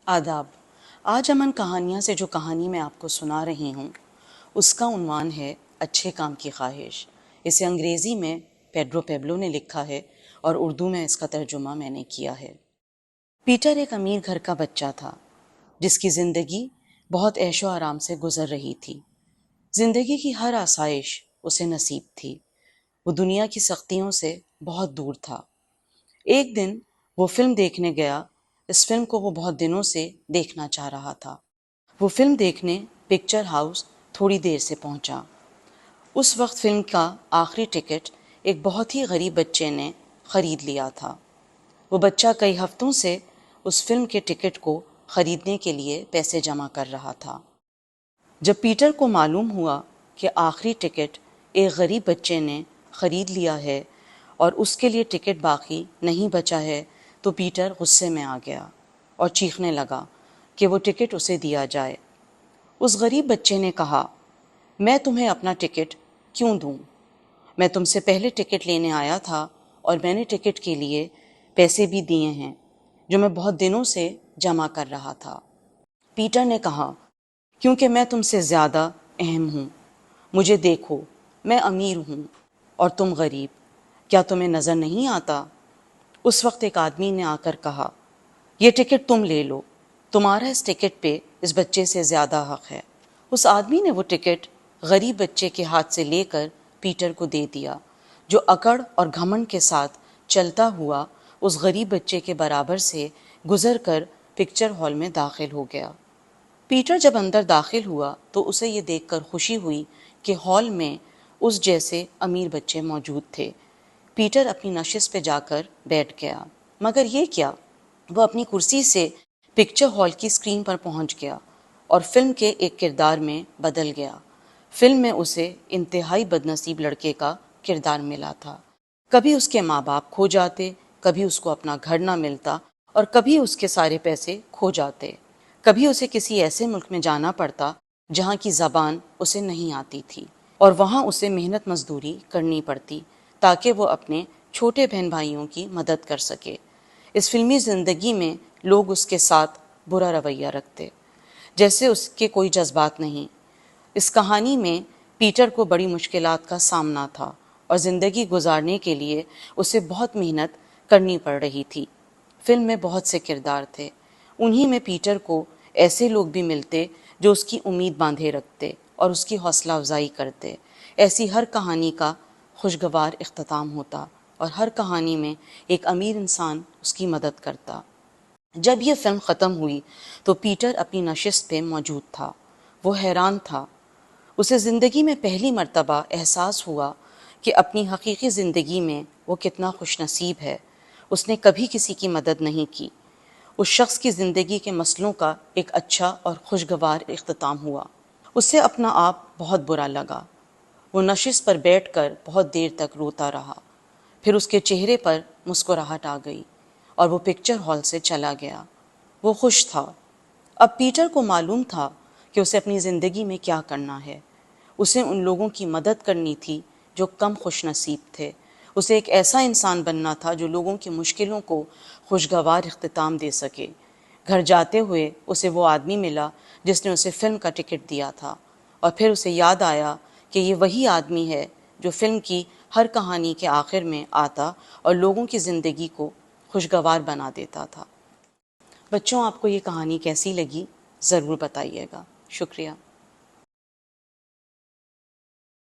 آداب۔ آج امن کہانیاں سے جو کہانی میں آپ کو سنا رہی ہوں اس کا عنوان ہے اچھے کام کی خواہش۔ اسے انگریزی میں پیڈرو پیبلو نے لکھا ہے اور اردو میں اس کا ترجمہ میں نے کیا ہے۔ پیٹر ایک امیر گھر کا بچہ تھا جس کی زندگی بہت عیش و آرام سے گزر رہی تھی۔ زندگی کی ہر آسائش اسے نصیب تھی۔ وہ دنیا کی سختیوں سے بہت دور تھا۔ ایک دن وہ فلم دیکھنے گیا۔ اس فلم کو وہ بہت دنوں سے دیکھنا چاہ رہا تھا۔ وہ فلم دیکھنے پکچر ہاؤس تھوڑی دیر سے پہنچا۔ اس وقت فلم کا آخری ٹکٹ ایک بہت ہی غریب بچے نے خرید لیا تھا۔ وہ بچہ کئی ہفتوں سے اس فلم کے ٹکٹ کو خریدنے کے لیے پیسے جمع کر رہا تھا۔ جب پیٹر کو معلوم ہوا کہ آخری ٹکٹ ایک غریب بچے نے خرید لیا ہے اور اس کے لیے ٹکٹ باقی نہیں بچا ہے تو پیٹر غصے میں آ گیا اور چیخنے لگا کہ وہ ٹکٹ اسے دیا جائے۔ اس غریب بچے نے کہا، میں تمہیں اپنا ٹکٹ کیوں دوں؟ میں تم سے پہلے ٹکٹ لینے آیا تھا اور میں نے ٹکٹ کے لیے پیسے بھی دیے ہیں جو میں بہت دنوں سے جمع کر رہا تھا۔ پیٹر نے کہا، کیونکہ میں تم سے زیادہ اہم ہوں۔ مجھے دیکھو، میں امیر ہوں اور تم غریب، کیا تمہیں نظر نہیں آتا؟ اس وقت ایک آدمی نے آ کر کہا، یہ ٹکٹ تم لے لو، تمہارا اس ٹکٹ پہ اس بچے سے زیادہ حق ہے۔ اس آدمی نے وہ ٹکٹ غریب بچے کے ہاتھ سے لے کر پیٹر کو دے دیا، جو اکڑ اور گھمنڈ کے ساتھ چلتا ہوا اس غریب بچے کے برابر سے گزر کر پکچر ہال میں داخل ہو گیا۔ پیٹر جب اندر داخل ہوا تو اسے یہ دیکھ کر خوشی ہوئی کہ ہال میں اس جیسے امیر بچے موجود تھے۔ پیٹر اپنی نشست پہ جا کر بیٹھ گیا، مگر یہ کیا، وہ اپنی کرسی سے پکچر ہال کی اسکرین پر پہنچ گیا اور فلم کے ایک کردار میں بدل گیا۔ فلم میں اسے انتہائی بدنصیب لڑکے کا کردار ملا تھا۔ کبھی اس کے ماں باپ کھو جاتے، کبھی اس کو اپنا گھر نہ ملتا اور کبھی اس کے سارے پیسے کھو جاتے۔ کبھی اسے کسی ایسے ملک میں جانا پڑتا جہاں کی زبان اسے نہیں آتی تھی اور وہاں اسے محنت مزدوری کرنی پڑتی تاکہ وہ اپنے چھوٹے بہن بھائیوں کی مدد کر سکے۔ اس فلمی زندگی میں لوگ اس کے ساتھ برا رویہ رکھتے، جیسے اس کے کوئی جذبات نہیں۔ اس کہانی میں پیٹر کو بڑی مشکلات کا سامنا تھا اور زندگی گزارنے کے لیے اسے بہت محنت کرنی پڑ رہی تھی۔ فلم میں بہت سے کردار تھے، انہی میں پیٹر کو ایسے لوگ بھی ملتے جو اس کی امید باندھے رکھتے اور اس کی حوصلہ افزائی کرتے۔ ایسی ہر کہانی کا خوشگوار اختتام ہوتا اور ہر کہانی میں ایک امیر انسان اس کی مدد کرتا۔ جب یہ فلم ختم ہوئی تو پیٹر اپنی نشست پہ موجود تھا۔ وہ حیران تھا۔ اسے زندگی میں پہلی مرتبہ احساس ہوا کہ اپنی حقیقی زندگی میں وہ کتنا خوش نصیب ہے۔ اس نے کبھی کسی کی مدد نہیں کی۔ اس شخص کی زندگی کے مسئلوں کا ایک اچھا اور خوشگوار اختتام ہوا۔ اسے اپنا آپ بہت برا لگا۔ وہ نشست پر بیٹھ کر بہت دیر تک روتا رہا، پھر اس کے چہرے پر مسکراہٹ آ گئی اور وہ پکچر ہال سے چلا گیا۔ وہ خوش تھا۔ اب پیٹر کو معلوم تھا کہ اسے اپنی زندگی میں کیا کرنا ہے۔ اسے ان لوگوں کی مدد کرنی تھی جو کم خوش نصیب تھے۔ اسے ایک ایسا انسان بننا تھا جو لوگوں کی مشکلوں کو خوشگوار اختتام دے سکے۔ گھر جاتے ہوئے اسے وہ آدمی ملا جس نے اسے فلم کا ٹکٹ دیا تھا، اور پھر اسے یاد آیا کہ یہ وہی آدمی ہے جو فلم کی ہر کہانی کے آخر میں آتا اور لوگوں کی زندگی کو خوشگوار بنا دیتا تھا۔ بچوں، آپ کو یہ کہانی کیسی لگی ضرور بتائیے گا۔ شکریہ۔